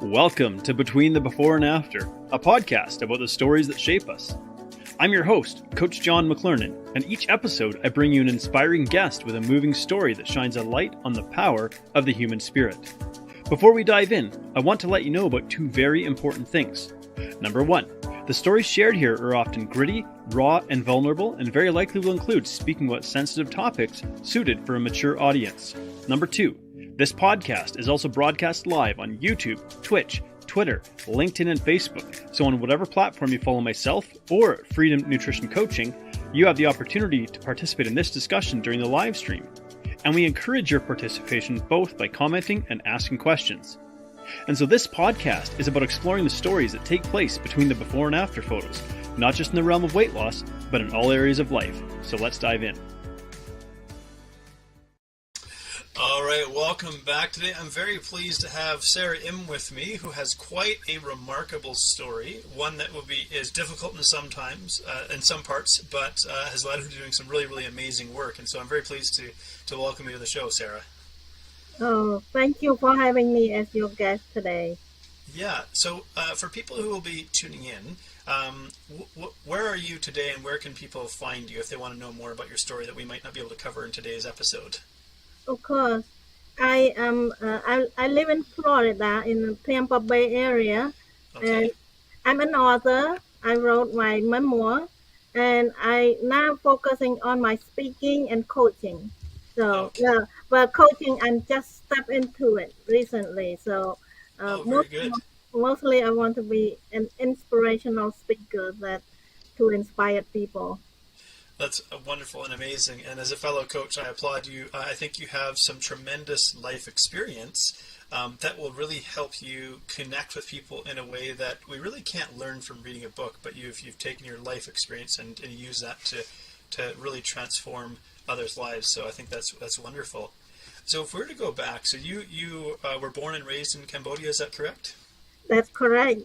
Welcome to Between the Before and After, a podcast about the stories that shape us. I'm your host, Coach John McLernan, and each episode I bring you an inspiring guest with a moving story that shines a light on the power of the human spirit. Before we dive in, I want to let you know about two very important things. Number one, the stories shared here are often gritty, raw, and vulnerable, and very likely will include speaking about sensitive topics suited for a mature audience. Number two, this podcast is also broadcast live on YouTube, Twitch, Twitter, LinkedIn, and Facebook. So on whatever platform you follow myself or Freedom Nutrition Coaching, you have the opportunity to participate in this discussion during the live stream. And we encourage your participation both by commenting and asking questions. And so this podcast is about exploring the stories that take place between the before and after photos, not just in the realm of weight loss, but in all areas of life. So let's dive in. All right, welcome back. Today I'm very pleased to have Sara Im with me, who has quite a remarkable story, one that is difficult in some parts, but has led her to doing some really amazing work. And so I'm very pleased to welcome you to the show, Sara. Oh, thank you for having me as your guest today. Yeah, so for people who will be tuning in, where are you today and where can people find you if they want to know more about your story that we might not be able to cover in today's episode? Of course, I live in Florida in the Tampa Bay area, Okay. and I'm an author. I wrote my memoir, and I now focusing on my speaking and coaching. So Okay. yeah, but coaching I'm just stepped into it recently. So Very good. mostly I want to be an inspirational speaker to inspire people. That's wonderful and amazing. And as a fellow coach, I applaud you. I think you have some tremendous life experience that will really help you connect with people in a way that we really can't learn from reading a book, but you've taken your life experience and use that to really transform others' lives. So I think that's wonderful. So if we were to go back, so you were born and raised in Cambodia, is that correct? That's correct.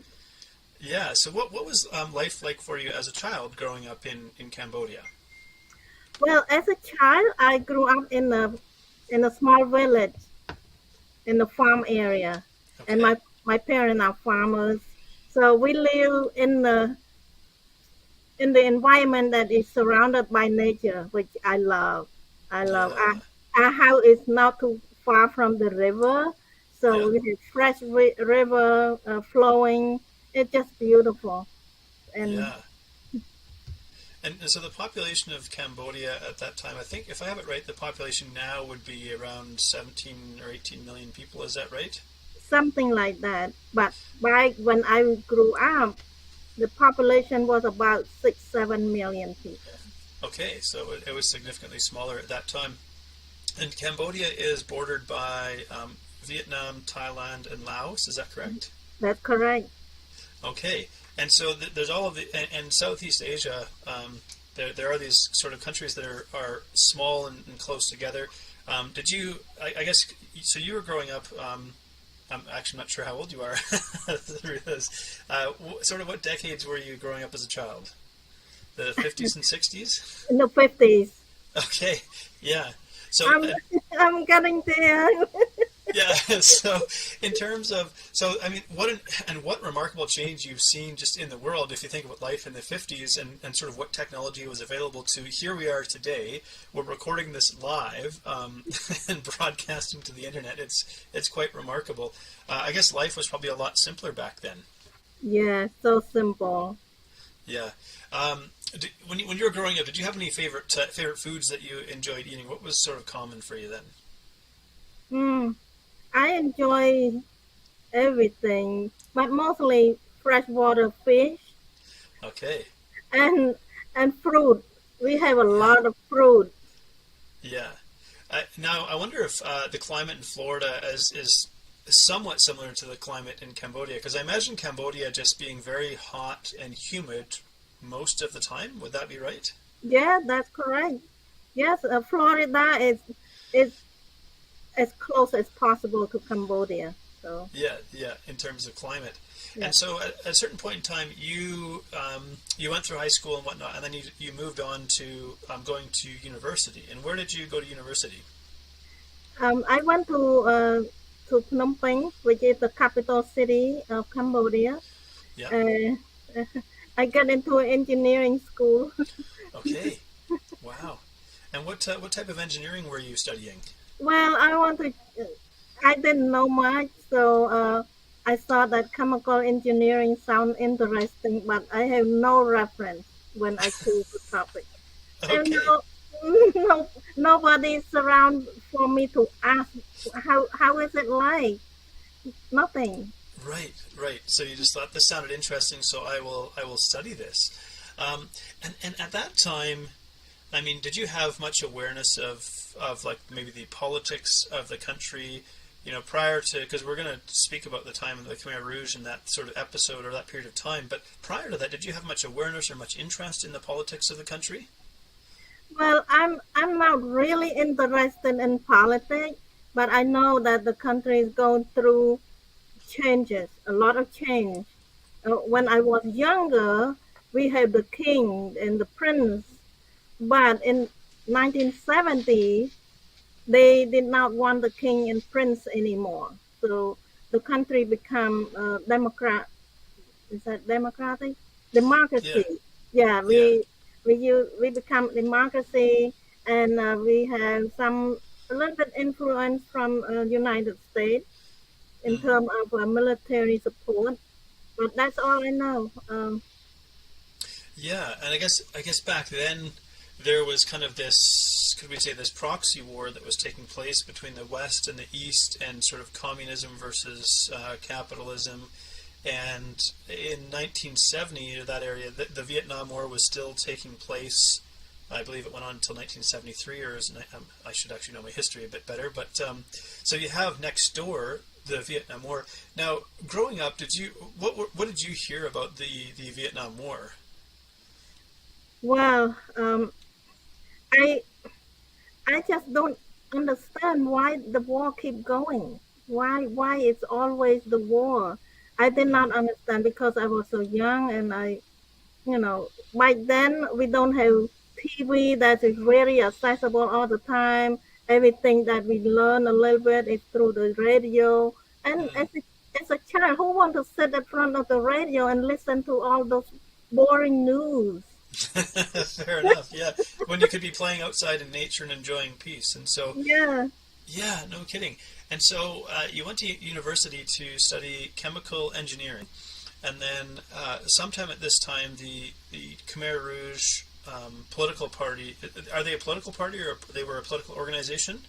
Yeah. So what was life like for you as a child growing up in Cambodia? Well, as a child, I grew up in a small village in the farm area, Okay. and my parents are farmers. So we live in the environment that is surrounded by nature, which I love. Yeah. Our house is not too far from the river, so Yeah. we have fresh river flowing. It's just beautiful. And Yeah. And so the population of Cambodia at that time, I think, if I have it right, the population now would be around 17 or 18 million people. Is that right? something like that. But back when I grew up, the population was about 6-7 million people. Okay, so it was significantly smaller at that time. And Cambodia is bordered by Vietnam, Thailand, and Laos. Is that correct? That's correct. Okay, and so there's all of the and Southeast Asia. There are these sort of countries that are small and close together. Did you? I guess so. You were growing up. I'm actually not sure how old you are. Sort of what decades were you growing up as a child? The 50s and 60s? In the 50s. Okay, yeah. So I'm getting there. yeah. So in terms of, I mean, what remarkable change you've seen just in the world if you think about life in the 50s and sort of what technology was available to. Here we are today. We're recording this live and broadcasting to the internet. It's quite remarkable. I guess life was probably a lot simpler back then. Yeah, so simple. Yeah. When you were growing up, did you have any favorite foods that you enjoyed eating? What was sort of common for you then? I enjoy everything, but mostly freshwater fish Okay. and fruit. We have a lot of fruit. Yeah. Now, I wonder if the climate in Florida is somewhat similar to the climate in Cambodia, because I imagine Cambodia just being very hot and humid most of the time. Would that be right? Yeah, that's correct. Yes, Florida is as close as possible to Cambodia. So Yeah, in terms of climate. yeah. And so at a certain point in time, you went through high school and whatnot, and then you moved on to going to university. And where did you go to university? I went to to Phnom Penh, which is the capital city of Cambodia. Yeah. I got into engineering school. Okay. Wow. And what type of engineering were you studying? Well, I didn't know much, so I thought that chemical engineering sounded interesting, but I have no reference when I choose the topic. And Okay. nobody's around for me to ask how is it like? Nothing. Right, right. So you just thought this sounded interesting, so I will study this. And at that time, I mean, did you have much awareness of like maybe the politics of the country, prior to, because we're going to speak about the time of the Khmer Rouge in that sort of episode or that period of time, but prior to that, did you have much awareness or much interest in the politics of the country? Well, I'm not really interested in politics, but I know that the country is going through changes, a lot of change. When I was younger, we had the king and the prince, but in 1970, they did not want the king and prince anymore. So the country become democrat. Is that democratic? Yeah, Democracy. Yeah, yeah. we become democracy, and we have some a little bit influence from United States in Mm. terms of military support. But that's all I know. Yeah, and I guess back then there was kind of this, could we say, this proxy war that was taking place between the West and the East, and sort of communism versus capitalism. And in 1970, that area, the Vietnam War was still taking place. I believe it went on until 1973, or I should actually know my history a bit better. But so you have next door the Vietnam War. Now, growing up, what did you hear about the Vietnam War? Well, I I just don't understand why the war keep going. Why it's always the war. I did not Mm. understand because I was so young, and back then we don't have TV that is very accessible all the time. Everything that we learn a little bit is through the radio. And Mm. as a child, who want to sit in front of the radio and listen to all those boring news? Fair enough. Yeah, when you could be playing outside in nature and enjoying peace, and so Yeah. yeah, no kidding. And so you went to university to study chemical engineering, and then sometime at this time, the Khmer Rouge political party, are they a political party, or they were a political organization?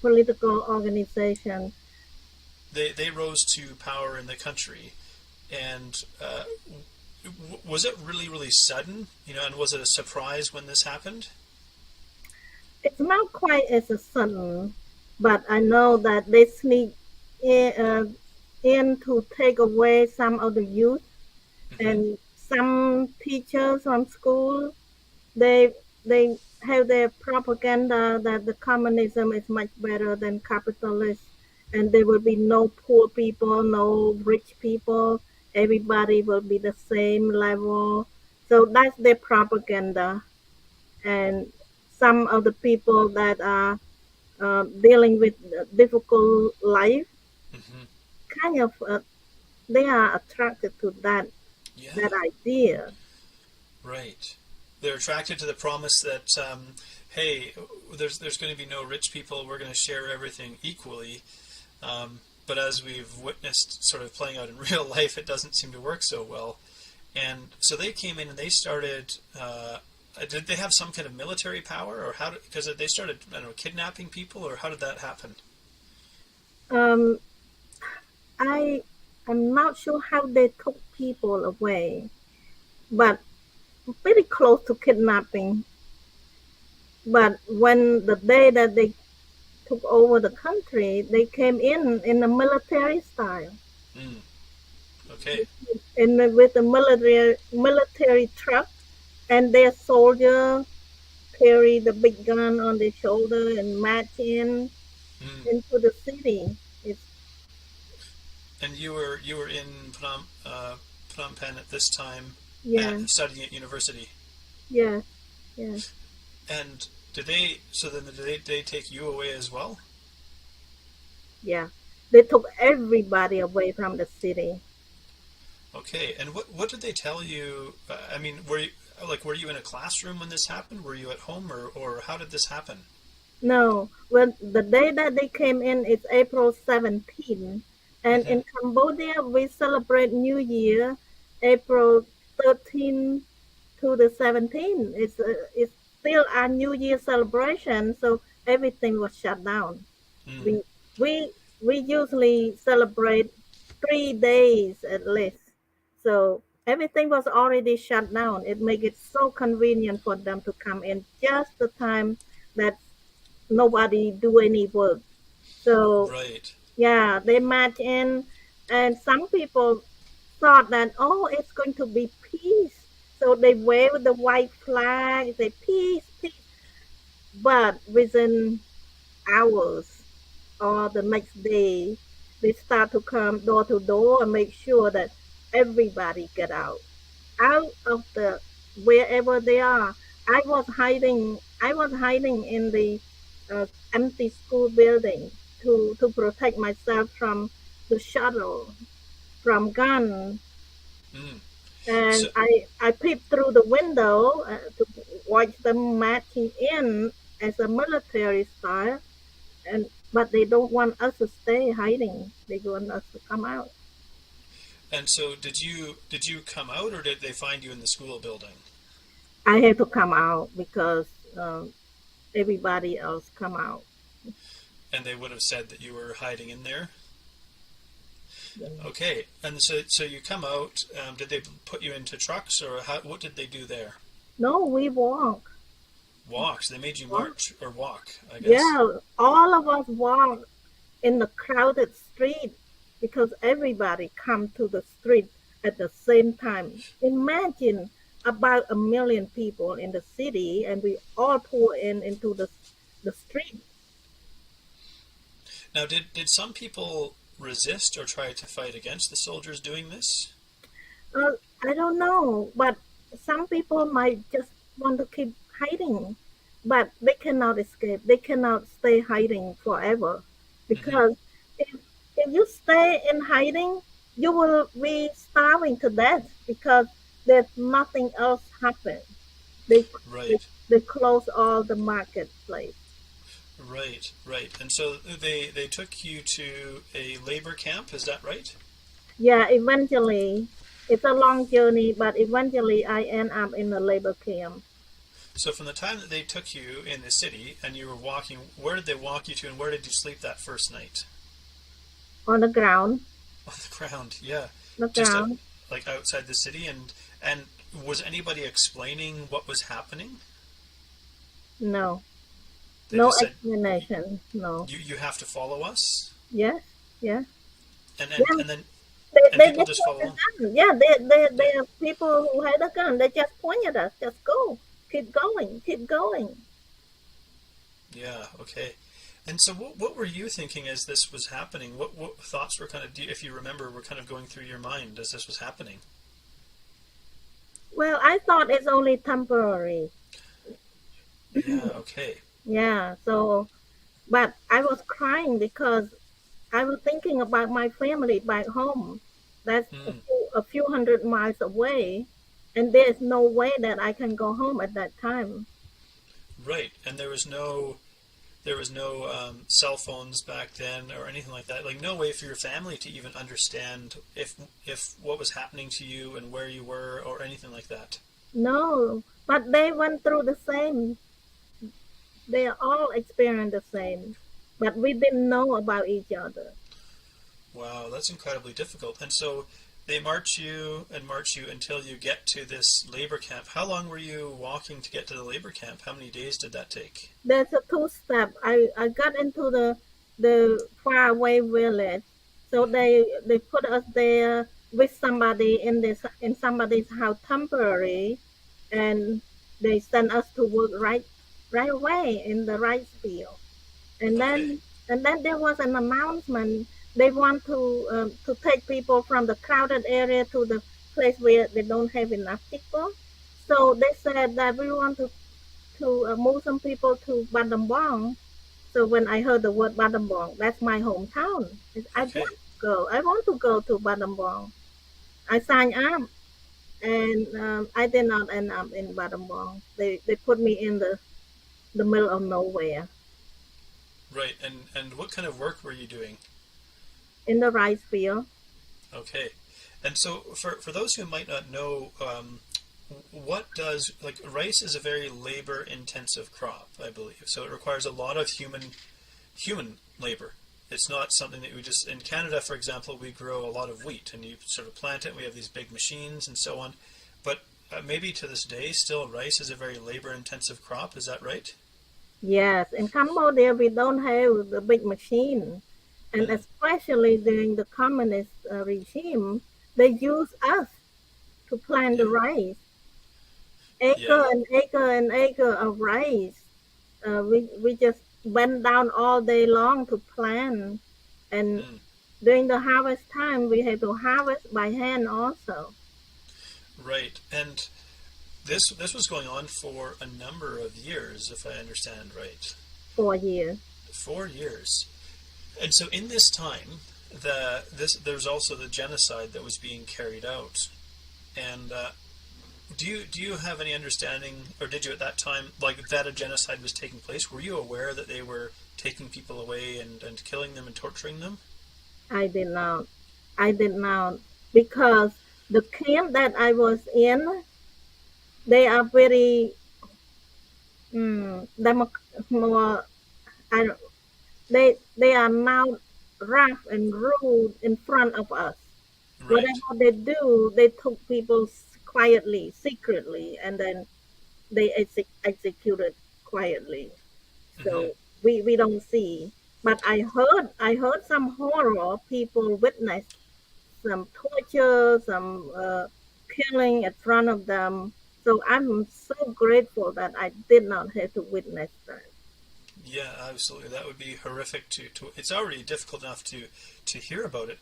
Political organization. They rose to power in the country, and was it really really sudden? And was it a surprise when this happened? It's not quite as a sudden, but I know that they sneak in, in to take away some of the youth, Hmm. and some teachers from school. They have their propaganda that the communism is much better than capitalism, and there will be no poor people, no rich people. Everybody will be the same level. So that's their propaganda. And some of the people that are dealing with difficult life, Hmm. kind of they are attracted to that Yeah. idea. Right. They're attracted to the promise that, hey, there's going to be no rich people. We're going to share everything equally. But as we've witnessed, sort of playing out in real life, it doesn't seem to work so well. And so they came in and they started. Did they have some kind of military power, or how? Because they started, I don't know, kidnapping people, or how did that happen? Um, I am not sure how they took people away, but pretty close to kidnapping. But when the day that they took over the country, they came in a military style, Mm, okay. and with a military truck, and their soldier carry the big gun on their shoulder and march Mm. into the city. It's And you were in Phnom Penh at this time, yeah, studying at university. yeah, yeah. And did they? So then did they take you away as well? Yeah. They took everybody away from the city. Okay, and what did they tell you? I mean, were you in a classroom when this happened? Were you at home, or how did this happen? No, well, the day that they came in is April 17th. And Hmm. in Cambodia, we celebrate New Year, April 13th to the 17th. It's still our New Year celebration, so everything was shut down. Mm. We we we usually celebrate 3 days at least. So everything was already shut down. It made it so convenient for them to come in just the time that nobody do any work. So Right. yeah, they march in, and some people thought that, oh, it's going to be peace. So they wave the white flag, say peace, peace. But within hours or the next day, they start to come door to door and make sure that everybody get out of the wherever they are. I was hiding in the uh, empty school building to protect myself from the shuttle, from gun. Mm. So And I peeped through the window to watch them marching in as a military style. And but they don't want us to stay hiding. They want us to come out. and so did you come out, or did they find you in the school building? I had to come out because everybody else come out. And they would have said that you were hiding in there. Yeah. Okay, and so you come out. Did they put you into trucks, or what did they do there? No, we walk. Walks. They made you march or walk, I guess. Yeah, all of us walk in the crowded street because everybody come to the street at the same time. Imagine about 1 million people in the city, and we all pour in into the street. Now, did some people resist or try to fight against the soldiers doing this? Uh, I don't know, but some people might just want to keep hiding, but they cannot escape. They cannot stay hiding forever Hmm. because if, if you stay in hiding, you will be starving to death because there's nothing else happen. They, they, Right, they close all the marketplace. right, right. And so they took you to a labor camp. Is that right? Yeah, eventually, it's a long journey, but eventually I end up in a labor camp So from the time that they took you in the city and you were walking, where did they walk you to, and where did you sleep that first night? on the ground. On the ground. Yeah, The just ground. like outside the city. And was anybody explaining what was happening? No. They No just said explanation. No. you have to follow us, Yes. Yes. and and Yeah. and then They and people just just point follow a along. gun. Yeah. They Yeah. are people who had a gun. They just pointed us. Just go. Keep going. Keep going. Yeah. Okay. And so, what were you thinking as this was happening? What thoughts were kind of, if you remember, were kind of going through your mind as this was happening? Well, I thought it's only temporary. Yeah. Okay. Yeah. So, but I was crying because I was thinking about my family back home. That's Mm, a few hundred miles away, and there's no way that I can go home at that time. right. And there was no cell phones back then or anything like that. Like no way for your family to even understand if what was happening to you and where you were or anything like that. No, but they went through the same. They all experienced the same, but we didn't know about each other. Wow, that's incredibly difficult. And so they march you until you get to this labor camp. How long were you walking to get to the labor camp? How many days did that take? There's a two-step. I got into the faraway village, so they put us there with somebody in somebody's house temporary, and they sent us to work right away in the rice field. And Okay. then there was an announcement. They want to take people from the crowded area to the place where they don't have enough people. So they said that we want to move some people to Bandambong. So when I heard the word Battambang, that's my hometown. Okay. I want to go to Battambang. I signed up, and I did not end up in Battambang. They put me in the middle of nowhere, Right. And what kind of work were you doing? in the rice field. Okay. And so for those who might not know, what does, like, rice is a very labor intensive crop, I believe. So it requires a lot of human labor. It's not something that we just, in Canada, for example, we grow a lot of wheat and you sort of plant it, and we have these big machines and so on. But maybe to this day, still rice is a very labor intensive crop. Is that right? Yes, in Cambodia we don't have the big machine, and Mm. especially during the communist regime, they use us to plant the Yeah. rice, Yeah. acre and acre and acre of rice. We just went down all day long to plant, and Mm. during the harvest time we had to harvest by hand also. Right. And this was going on for a number of years, if I understand right. 4 years. 4 years. And so in this time, there's also the genocide that was being carried out. And do you have any understanding, or did you at that time, like, that a genocide was taking place? Were you aware that they were taking people away and killing them and torturing them? I did not. I did not, because the camp that I was in, they are very more. I don't, they are now rough and rude in front of us. Right. Whatever they do, they took people quietly, secretly, and then they executed quietly. Hmm. So we don't see. But I heard some horror. People witnessed some torture, some killing in front of them. So I'm so grateful that I did not have to witness that. Yeah, absolutely. That would be horrific to. It's already difficult enough to hear about it.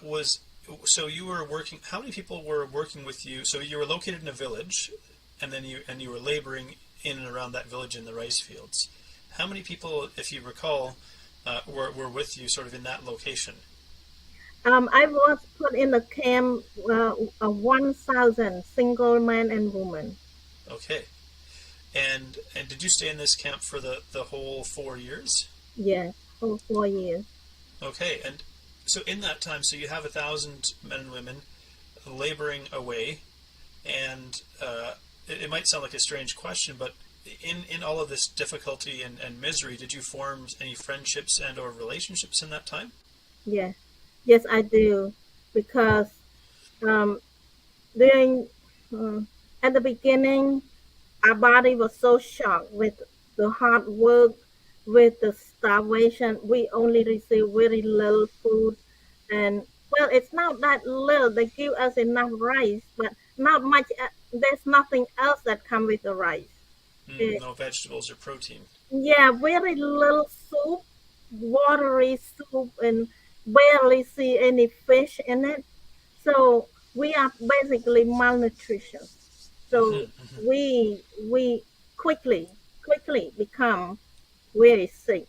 Was So you were working. How many people were working with you? So you were located in a village, and then you were laboring in and around that village in the rice fields. How many people, if you recall, were with you, sort of in that location? I was put in a camp of 1,000 single men and women. Okay. And did you stay in this camp for the whole 4 years? Yes, for 4 years. Okay. And so in that time, so you have 1,000 men and women laboring away, and it might sound like a strange question, but in all of this difficulty and misery, did you form any friendships and or relationships in that time? Yes, yes, I do, because um, during at the beginning, our body was so shocked with the hard work, with the starvation. We only receive very little food, and well, it's not that little. They give us enough rice, but not much. There's nothing else that come with the rice. Uh, No vegetables or protein. yeah, very little soup, watery soup, and barely see any fish in it. So we are basically malnutrition. So Hmm. Hmm. we quickly become very sick,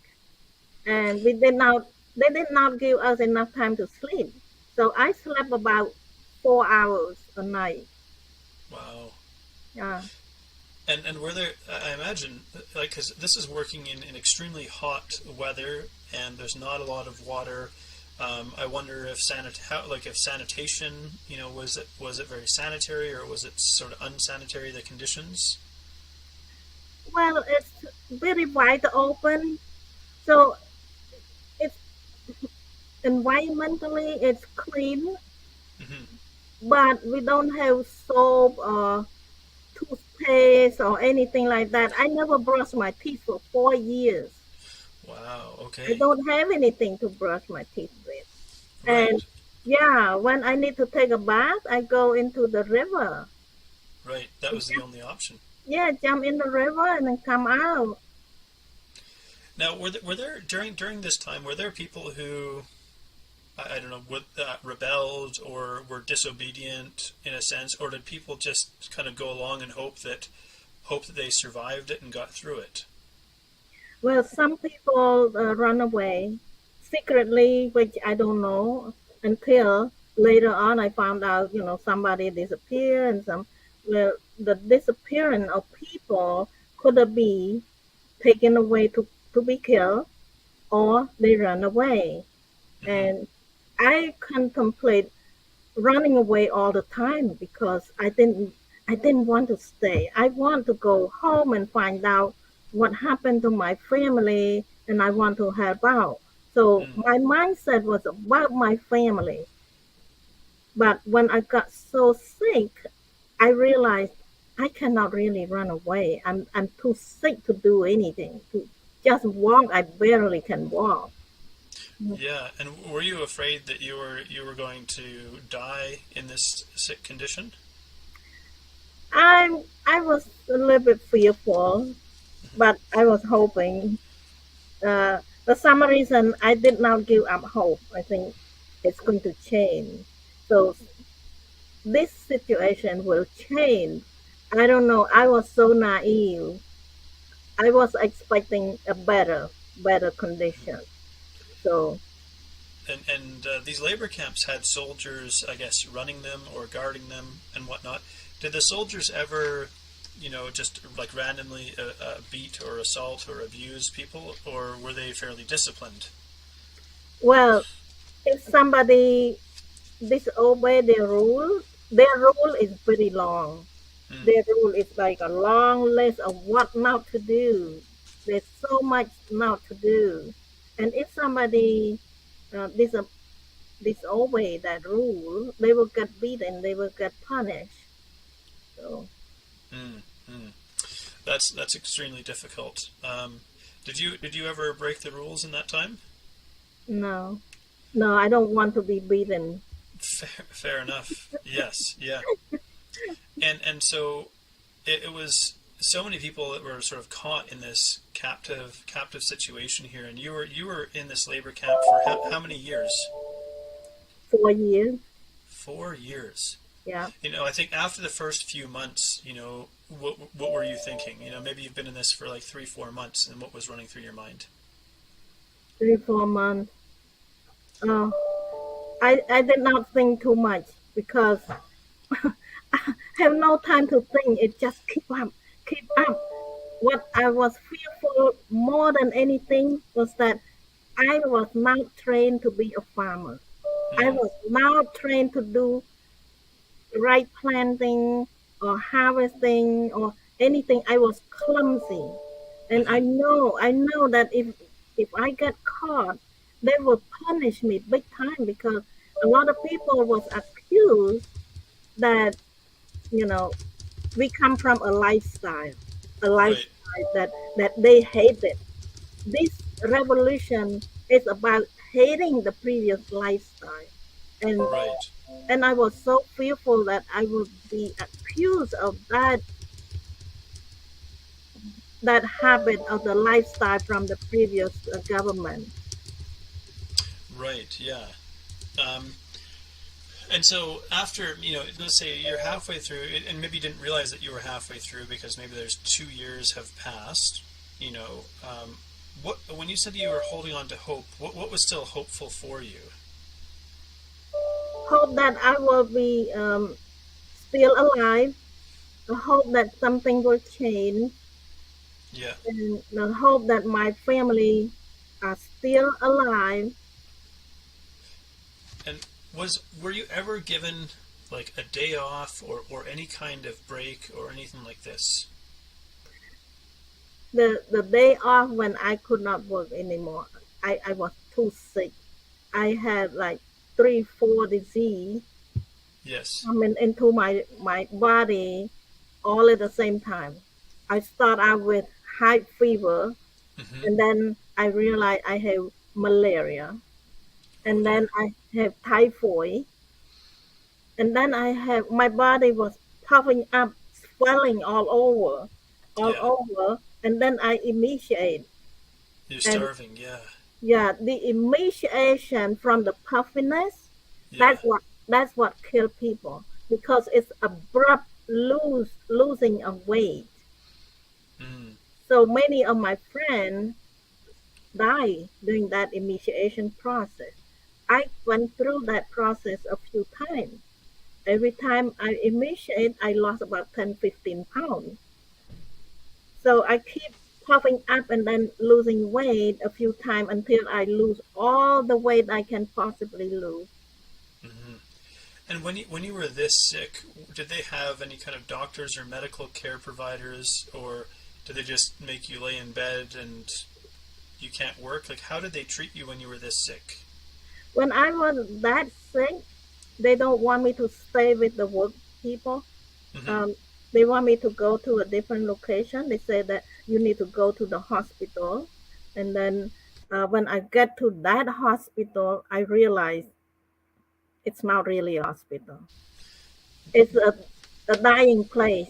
and we did not. They did not give us enough time to sleep. So I slept about 4 hours a night. Wow. Yeah. And were there? I imagine, like, because this is working in extremely hot weather, and there's not a lot of water. I wonder if if sanitation, was it very sanitary, or was it sort of unsanitary, the conditions? Well, it's very wide open. So it's environmentally it's clean, Hmm. but we don't have soap or toothpaste or anything like that. I never brushed my teeth for 4 years. Wow. I Okay. don't have anything to brush my teeth with. And Right. yeah, when I need to take a bath, I go into the river. Right. That was the only option. Yeah, jump in the river and then come out. Now, were there during this time, were there people who, I don't know, rebelled or were disobedient in a sense, or did people just kind of go along and hope that they survived it and got through it? Well, some people run away secretly, which I don't know until later on. I found out, somebody disappeared, and well, the disappearance of people could be taken away to be killed, or they run away. Hmm. And I contemplate running away all the time because I didn't want to stay. I want to go home and find out what happened to my family, and I want to help out. So Mm. my mindset was about my family. But when I got so sick, I realized I cannot really run away. I'm too sick to do anything. To just walk, I barely can walk. Yeah, and were you afraid that you were going to die in this sick condition? I was a little bit fearful, but I was hoping. For some reason, I did not give up hope. I think it's going to change. So this situation will change. I don't know. I was so naive. I was expecting a better condition. So And these labor camps had soldiers, I guess, running them or guarding them and whatnot. Did the soldiers ever, just like randomly beat or assault or abuse people, or were they fairly disciplined? well, if somebody disobey their rule is pretty long. Mm. Their rule is like a long list of what not to do. There's so much not to do. And if somebody disobey that rule, they will get beaten, they will get punished. So Mm. Mm. That's extremely difficult. Did you ever break the rules in that time? no, no, I don't want to be beaten. Fair enough. Yes. Yeah. And so it was so many people that were sort of caught in this captive situation here, and you were in this labor camp for how many years? 4 years, 4 years. yeah, I think after the first few months, what were you thinking? Maybe you've been in this for like 3, 4 months, and what was running through your mind? 3, 4 months. Uh, I did not think too much because I have no time to think. It just keep up, keep up. What I was fearful more than anything was that I was not trained to be a farmer. I Mm. was not trained to do right planting or harvesting or anything. I was clumsy. And Hmm. I know that if I get caught, they will punish me big time because a lot of people was accused that, you know, we come from a Right. lifestyle that they hated. This revolution is about hating the previous lifestyle. And Right. and I was so fearful that I would be accused of that habit of the lifestyle from the previous government. Right. Yeah. Um, And so after, let's say you're halfway through, and maybe you didn't realize that you were halfway through because maybe there's 2 years have passed. What when you said you were holding on to hope, what was still hopeful for you? Hope that I will be still alive. The hope that something will change, Yeah. and the hope that my family are still alive. And were you ever given like a day off or any kind of break or anything like this? The day off when I could not work anymore, I was too sick. I had like 3, 4 disease Yes. coming into my body all at the same time. I start out with high fever, Hmm. and then I realized I have malaria, Oh and then dear. I have typhoid, and then I have my body was puffing up, swelling all Yeah. over, and then I emaciate. You're And starving. Yeah. yeah, the emaciation from the puffiness, Yeah. that's what kill people because it's abrupt losing of weight. Mm. So many of my friends die during that initiation process. I went through that process a few times. Every time I initiate, I lost about 10, 15 pounds. So I keep puffing up and then losing weight a few times until I lose all the weight I can possibly lose. Hmm. And when you were this sick, did they have any kind of doctors or medical care providers, or did they just make you lay in bed and you can't work? Like, how did they treat you when you were this sick? When I was that sick, they don't want me to stay with the work people. Hmm. Um, they want me to go to a different location. They say that you need to go to the hospital. And then when I get to that hospital, I realize it's not really a hospital. It's a dying place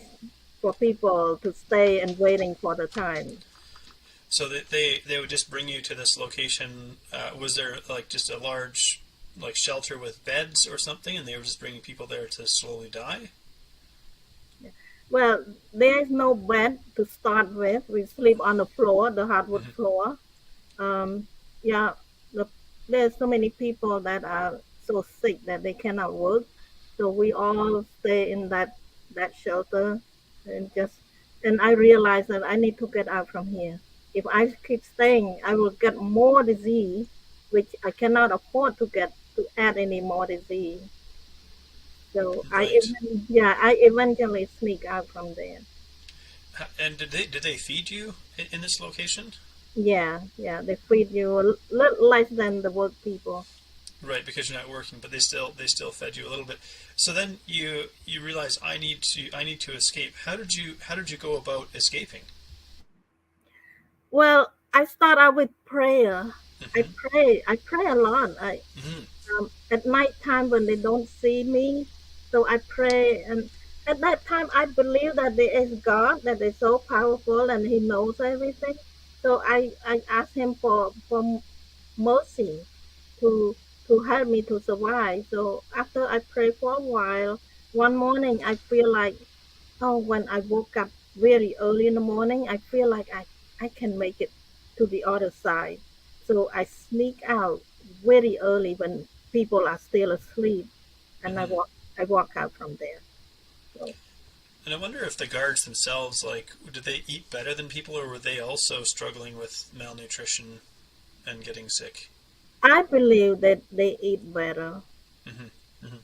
for people to stay and waiting for the time. So they would just bring you to this location. Was there like just a large like shelter with beds or something, and they were just bringing people there to slowly die? Well, there is no bed to start with. We sleep on the floor, the hardwood Hmm. floor. Um, yeah, the, there's so many people that are so sick that they cannot work. So we all stay in that shelter and just. And I realize that I need to get out from here. If I keep staying, I will get more disease, which I cannot afford to get to add any more disease. So Right. I eventually sneak out from there. And did they feed you in this location? Yeah, yeah, they feed you a little less than the work people. Right, because you're not working, but they still fed you a little bit. So then you realize I need to escape. How did you go about escaping? Well, I start out with prayer. Hmm. I pray a lot. Hmm. At night time when they don't see me, so I pray. And at that time, I believe that there is God, that is so powerful, and He knows everything. So I ask Him for mercy to to help me to survive. So after I pray for a while, one morning I feel like, oh, when I woke up very early in the morning, I feel like I can make it to the other side. So I sneak out very early when people are still asleep, and Hmm. I walk out from there. So And I wonder if the guards themselves, like, did they eat better than people, or were they also struggling with malnutrition and getting sick? I believe that they eat better. Hmm. Hmm.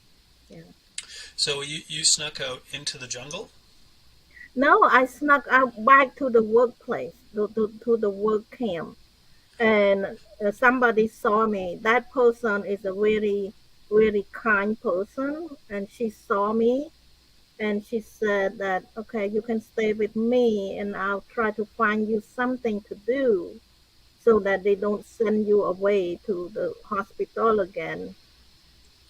Yeah. So you snuck out into the jungle. No, I snuck out back to the workplace, to the work camp, and somebody saw me. That person is a very kind person, and she saw me, and she said that, okay, you can stay with me, and I'll try to find you something to do so that they don't send you away to the hospital again.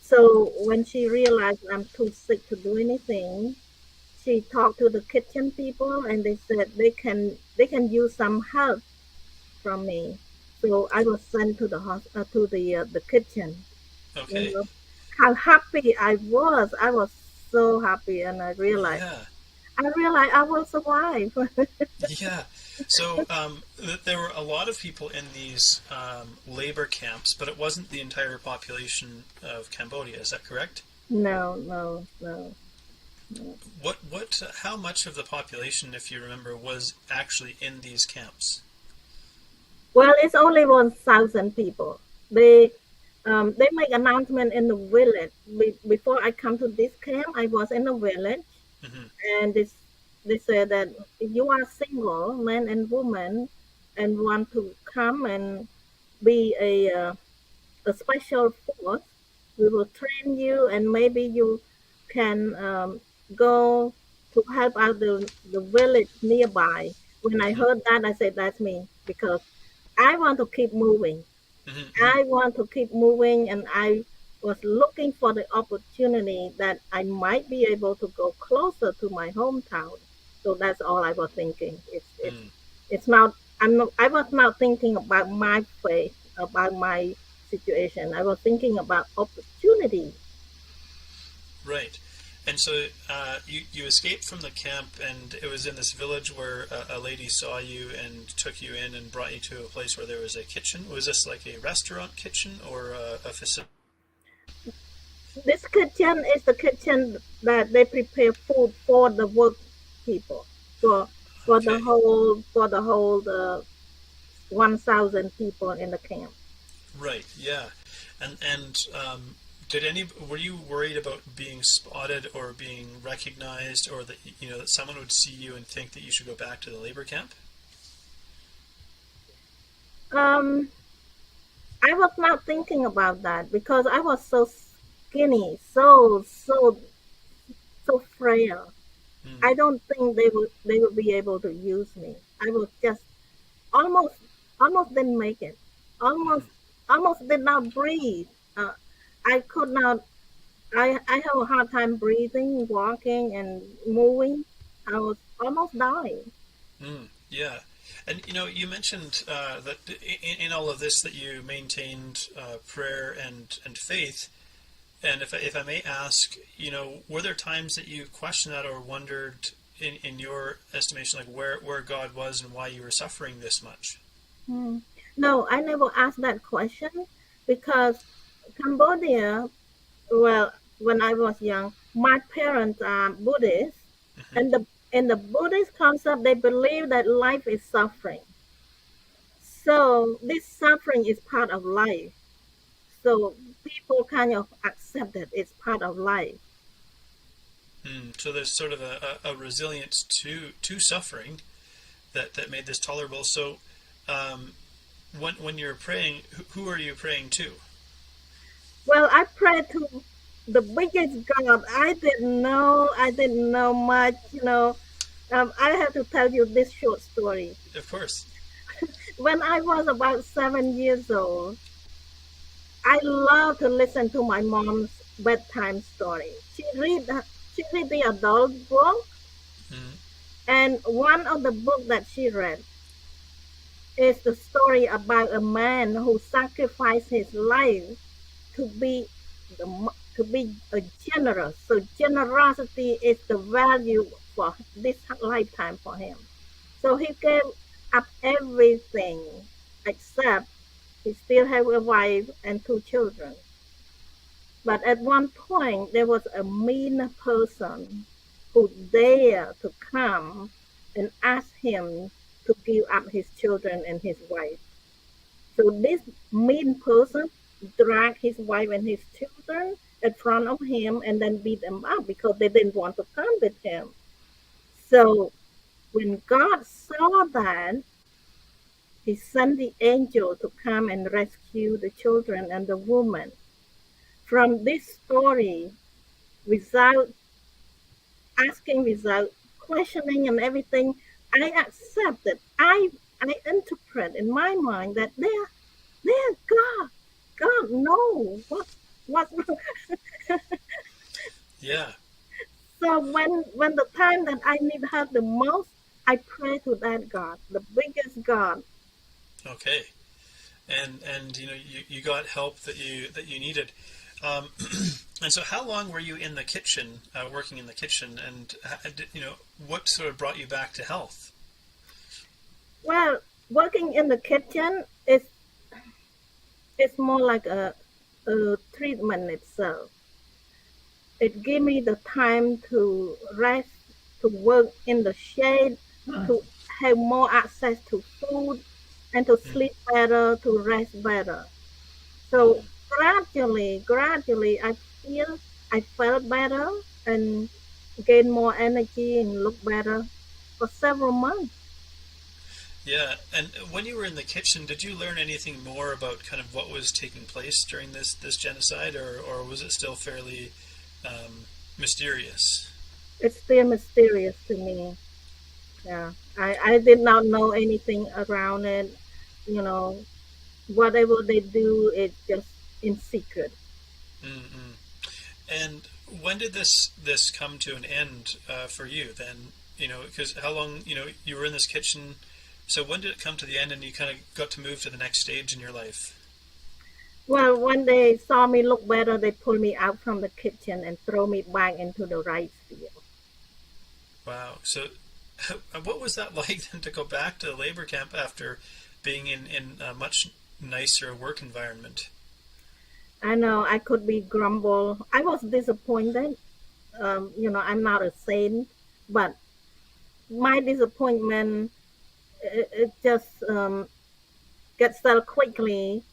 So when she realized I'm too sick to do anything, she talked to the kitchen people, and they said they can use some help from me. So I was sent to the kitchen. You Okay. know how happy I was. I was so happy, and Yeah. I realized I will survive. Yeah. So there were a lot of people in these labor camps, but it wasn't the entire population of Cambodia. Is that correct? No, no, no, no. How much of the population, if you remember, was actually in these camps? Well, it's only 1,000 people. They make announcement in the village. Before I come to this camp, I was in the village, Hmm. and they said that if you are single, man and woman, and want to come and be a special force, we will train you, and maybe you can go to help out the village nearby. When I Hmm. heard that, I said, that's me, because I want to keep moving. Hmm. Hmm. I want to keep moving, and I was looking for the opportunity that I might be able to go closer to my hometown. So that's all I was thinking. Hmm. It's not. I was not thinking about my faith, about my situation. I was thinking about opportunity. Right. And so you escaped from the camp, and it was in this village where a lady saw you and took you in and brought you to a place where there was a kitchen. Was this like a restaurant kitchen or a facility? This kitchen is the kitchen that they prepare food for the work people, for Okay. for the whole 1,000 people in the camp. Right. Yeah. And were you worried about being spotted or being recognized, or that that someone would see you and think that you should go back to the labor camp? Um, I was not thinking about that because I was so skinny, so frail. Hmm. I don't think they would be able to use me. I was just almost almost didn't make it. Almost Hmm. almost did not breathe. Uh, I could not. I have a hard time breathing, walking, and moving. I was almost dying. Mm, yeah, and you mentioned that in all of this that you maintained prayer and faith. And if I may ask, were there times that you questioned that or wondered, in your estimation, like where God was and why you were suffering this much? Hmm. No, I never asked that question because Cambodia. Well, when I was young, my parents are Buddhist, Hmm. and the Buddhist concept, they believe that life is suffering. So this suffering is part of life. So people kind of accept that it's part of life. Mm, so there's sort of a resilience to suffering that made this tolerable. So um, when you're praying, who are you praying to? Well, I pray to the biggest God. I didn't know much. I have to tell you this short story. Of course. When I was about 7 years old, I love to listen to my mom's bedtime story. She read the adult book, Mm, and one of the book that she read is the story about a man who sacrificed his life to be to be a generous. So generosity is the value for this lifetime for him. So he gave up everything except he still have a wife and two children. But at one point, there was a mean person who dared to come and ask him to give up his children and his wife. So this mean person dragged his wife and his children in front of him and then beat them up because they didn't want to come with him. So when God saw that, he sent the angel to come and rescue the children and the woman. From this story, without asking, without questioning and everything, I accepted. I interpret in my mind that they're God. God knows what. yeah. So when the time that I need help the most, I pray to that God, the biggest God. Okay. And you got help that you needed. Um, and so, how long were you in the kitchen, working in the kitchen, and what sort of brought you back to health? Well, working in the kitchen is it's more like a treatment itself. It gave me the time to rest, to work in the shade, to have more access to food, and to Mm, sleep better, to rest better. So mm. gradually, I felt better and gained more energy and looked better for several months. Yeah. And when you were in the kitchen, did you learn anything more about kind of what was taking place during this genocide, or was it still fairly mysterious? It's still mysterious to me. Yeah, I did not know anything around it. You know, whatever they do, it's just in secret. Mm-mm. And when did this come to an end for you? Then because how long you were in this kitchen. So when did it come to the end, and you kind of got to move to the next stage in your life? Well, when they saw me look better, they pulled me out from the kitchen and throw me back into the rice field. Wow. So, what was that like then to go back to the labor camp after being in a much nicer work environment? I know I could be grumble. I was disappointed. I'm not a saint, but my disappointment it just gets settled quickly.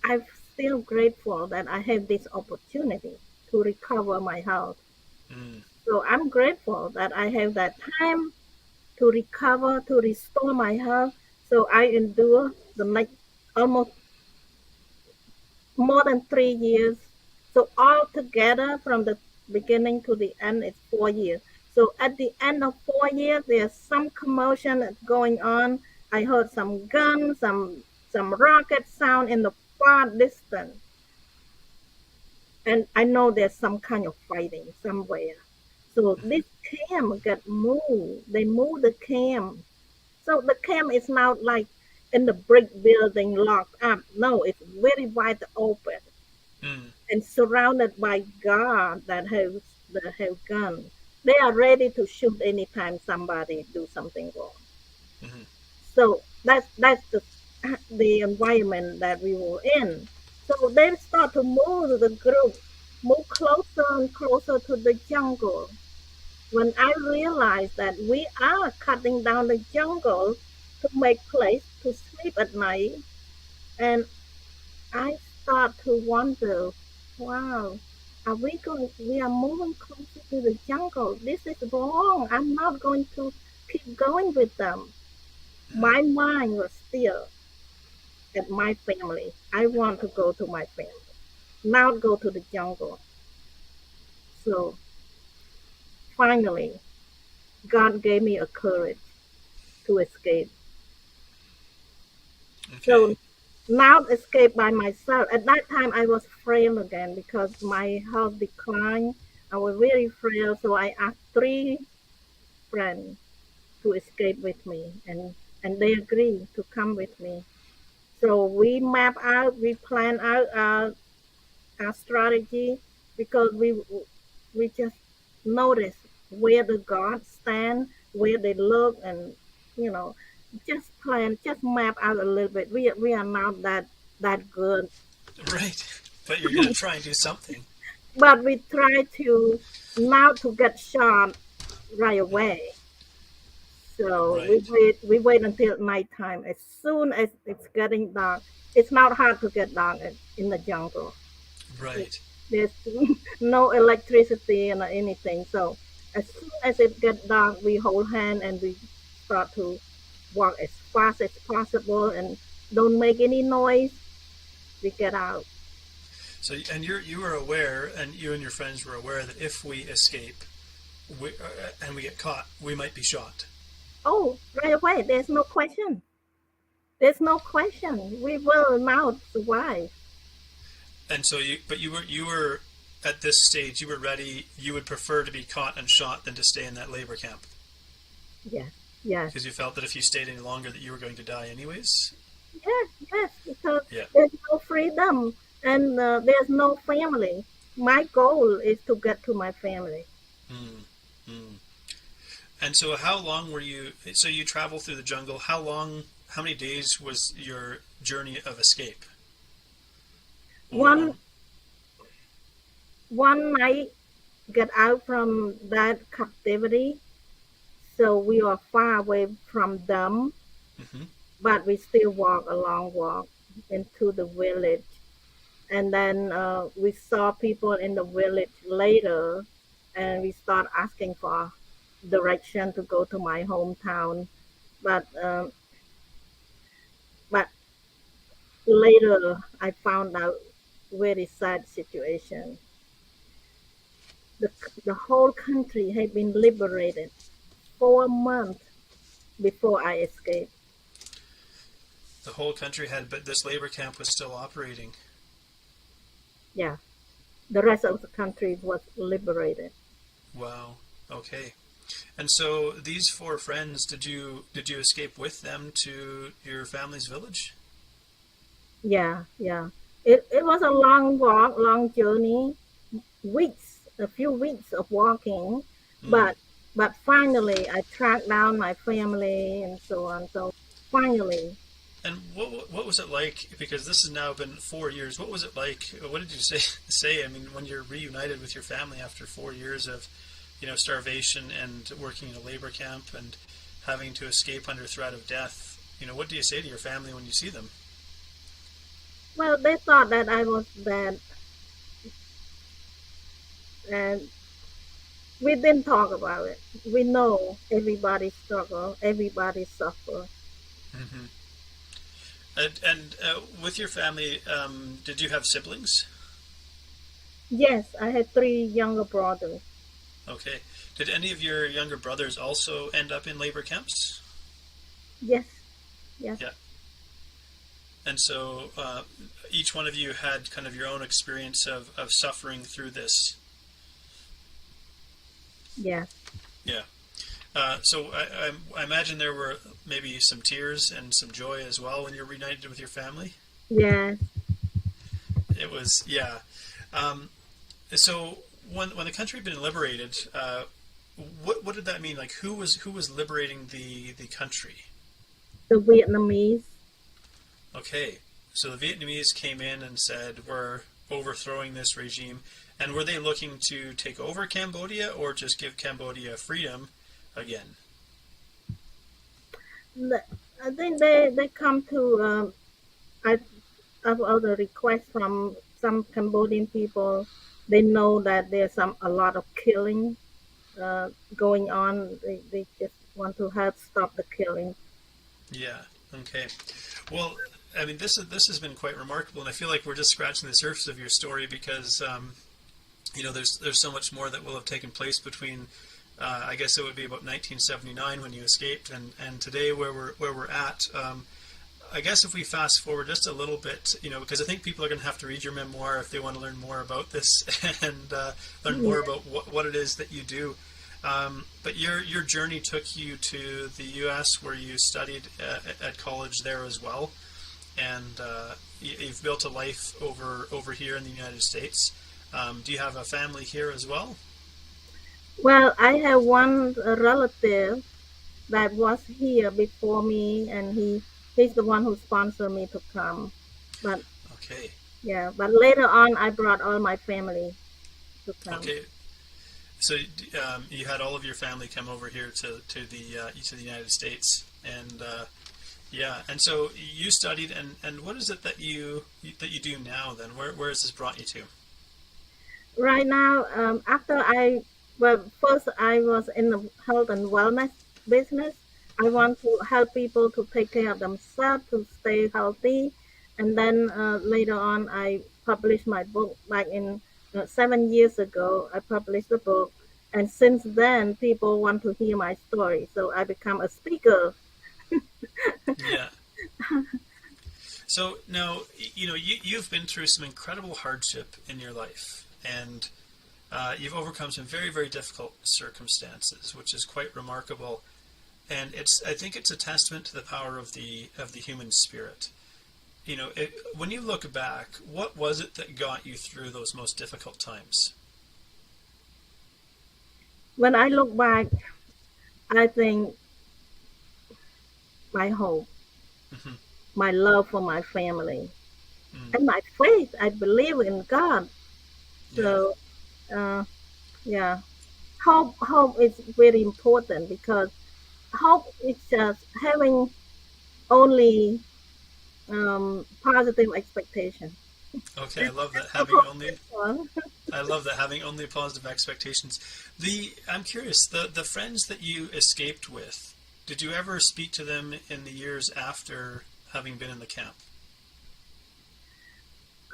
I'm still grateful that I have this opportunity to recover my health. Mm. So I'm grateful that I have that time to recover, to restore my health. So I endure the next almost more than 3 years. So altogether, from the beginning to the end, it's 4 years. So at the end of 4 years, there's some commotion that's going on. I heard some guns, some rocket sound in the far distance, and I know there's some kind of fighting somewhere. So this camp got moved. They moved the camp. So the camp is now like in the brick building locked up. No, it's very wide open Mm. and surrounded by guards that have guns. They are ready to shoot anytime somebody do something wrong. Mm-hmm. So that's the environment that we were in. So they start to move the group, move closer and closer to the jungle. When I realized that we are cutting down the jungle to make place to sleep at night, and I start to wonder, wow, we are moving closer to the jungle. This is wrong. I'm not going to keep going with them. My mind was still at my family. I want to go to my family, not go to the jungle. So finally, God gave me a courage to escape. So Okay. now escape by myself. At that time, I was frail again because my health declined. I was very frail, so I asked 3 friends to escape with me, and they agreed to come with me. So we plan out our strategy because we just notice where the gods stand, where they look, and you know, just map out a little bit. We are not that good, Right. But you're going to try and do something. but we try to not to get shot right away. So Right. we wait until nighttime. As soon as it's getting dark, it's not hard to get dark in the jungle. Right. There's no electricity and anything. So as soon as it gets dark, we hold hand and we start to walk as fast as possible and don't make any noise. We get out. So, and you were aware, and you and your friends were aware that if we escape, and we get caught, we might be shot. Oh, right away. There's no question. There's no question. We will now survive. And so you were at this stage, you were ready. You would prefer to be caught and shot than to stay in that labor camp Yes, yes, because you felt that if you stayed any longer, that you were going to die anyways. yes, yes. Because Yeah. there's no freedom and there's no family. My goal is to get to my family. Mm. Mm. And so, how long were you? So you traveled through the jungle. How long? How many days was your journey of escape? One Or one night, get out from that captivity. So we are far away from them, hmm but we still walk a long walk into the village. And then we saw people in the village later, and we start asking for direction to go to my hometown. But later, I found out very sad situation. The the whole country had been liberated 4 months before I escaped. the whole country had, but this labor camp was still operating. Yeah, the rest of the country was liberated. Wow. Okay. And so these four friends, did you escape with them to your family's village? Yeah, yeah. It was a long walk, long journey, a few weeks of walking, Mm. but finally I tracked down my family and so on. So finally, And what was it like? Because this has now been 4 years. What was it like? What did you say? Say, I mean, when you're reunited with your family after 4 years of, starvation and working in a labor camp and having to escape under threat of death. What do you say to your family when you see them? well, they thought that I was dead, and we didn't talk about it. We know everybody struggle, everybody suffer. Hmm. And with your family, did you have siblings? Yes, I had three younger brothers. Okay. Did any of your younger brothers also end up in labor camps? Yes, yes, Yeah. And so each one of you had kind of your own experience of suffering through this. yes, Yeah. So I imagine there were maybe some tears and some joy as well when you're reunited with your family. yes. It was, yeah. Um, so when the country had been liberated, what did that mean? Like who was liberating the country? The Vietnamese. Okay, so the Vietnamese came in and said we're overthrowing this regime, and were they looking to take over Cambodia or just give Cambodia freedom again? I think they come to. I have other requests from some Cambodian people. They know that there's a lot of killing going on. They just want to help stop the killing. Yeah. Okay. Well, I mean, this has been quite remarkable, and I feel like we're just scratching the surface of your story because there's so much more that will have taken place between. I guess it would be about 1979 when you escaped, and today where we're at. I guess if we fast forward just a little bit, because I think people are going to have to read your memoir if they want to learn more about this and learn more about what it is that you do. But your journey took you to the U.S. where you studied at college there as well, and you've built a life over here in the United States. Do you have a family here as well? Well, I have one relative that was here before me, and he's the one who sponsored me to come. But Okay. yeah, but later on, I brought all my family to come. Okay. So you had all of your family come over here to the United States, and yeah, and so you studied, and what is it that you do now? Then where has this brought you to? Right now, first I was in the health and wellness business. I Hmm. want to help people to take care of themselves, to stay healthy. And then later on, I published my book. Like in 7 years ago, I published the book. And since then, people want to hear my story. So I become a speaker. Yeah. So now you've been through some incredible hardship in your life, and you've overcome some very, very difficult circumstances, which is quite remarkable. And I think it's a testament to the power of the human spirit. When you look back, what was it that got you through those most difficult times? When I look back, I think my hope, Hmm. my love for my family, Mm. and my faith. I believe in God. Yeah. So, uh, yeah, hope is very important because hope is just having only positive expectation. Okay, I love that That's having only all. I love that having only positive expectations. I'm curious, the friends that you escaped with, did you ever speak to them in the years after having been in the camp?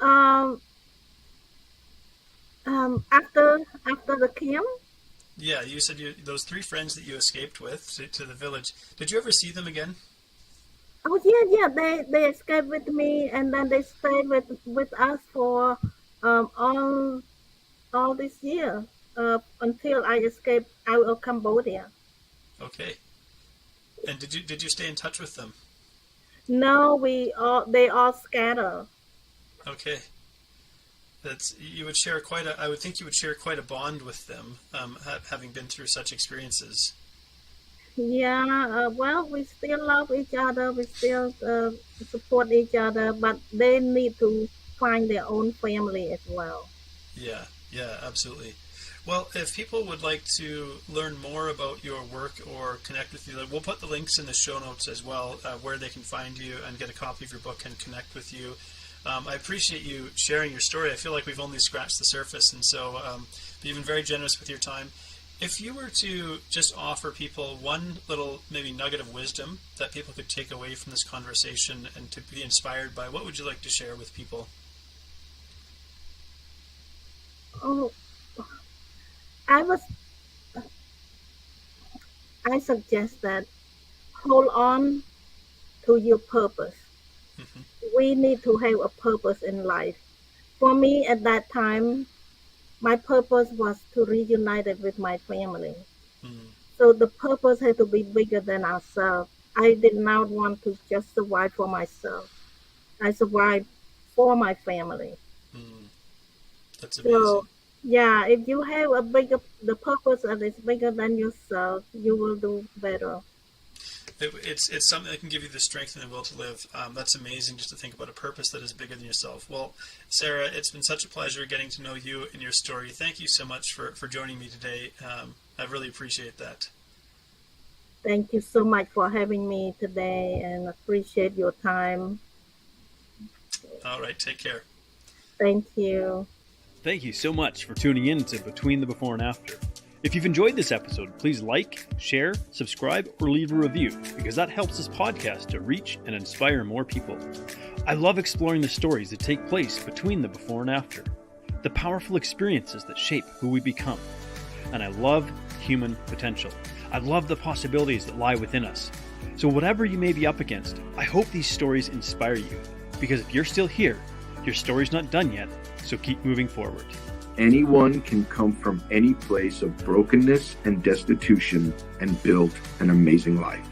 um, after the camp. Yeah, you said those three friends that you escaped with to the village. Did you ever see them again? Oh yeah, yeah. They escaped with me, and then they stayed with us for all this year until I escaped out of Cambodia. Okay. And did you stay in touch with them? No, they all scatter. Okay. You would share I would think you would share quite a bond with them, having been through such experiences. Yeah, well, we still love each other. We still support each other, but they need to find their own family as well. Yeah, yeah, absolutely. Well, if people would like to learn more about your work or connect with you, we'll put the links in the show notes as well, where they can find you and get a copy of your book and connect with you. I appreciate you sharing your story. I feel like we've only scratched the surface, and so you've been very generous with your time. If you were to just offer people one little maybe nugget of wisdom that people could take away from this conversation and to be inspired by, what would you like to share with people? Oh, I suggest that hold on to your purpose. Mm-hmm. We need to have a purpose in life. For me, at that time, my purpose was to reunite it with my family. Mm. So the purpose had to be bigger than ourselves. I did not want to just survive for myself. I survived for my family. Mm. That's amazing. So, yeah, if you have the purpose that is bigger than yourself, you will do better. It's something that can give you the strength and the will to live. That's amazing, just to think about a purpose that is bigger than yourself. Well, Sara, it's been such a pleasure getting to know you and your story. Thank you so much for joining me today. I really appreciate that. Thank you so much for having me today, and appreciate your time. All right, take care. Thank you. Thank you so much for tuning in to Between the Before and After. If you've enjoyed this episode, please like, share, subscribe, or leave a review, because that helps this podcast to reach and inspire more people. I love exploring the stories that take place between the before and after, the powerful experiences that shape who we become. And I love human potential. I love the possibilities that lie within us. So whatever you may be up against, I hope these stories inspire you, because if you're still here, your story's not done yet, so keep moving forward. Anyone can come from any place of brokenness and destitution and build an amazing life.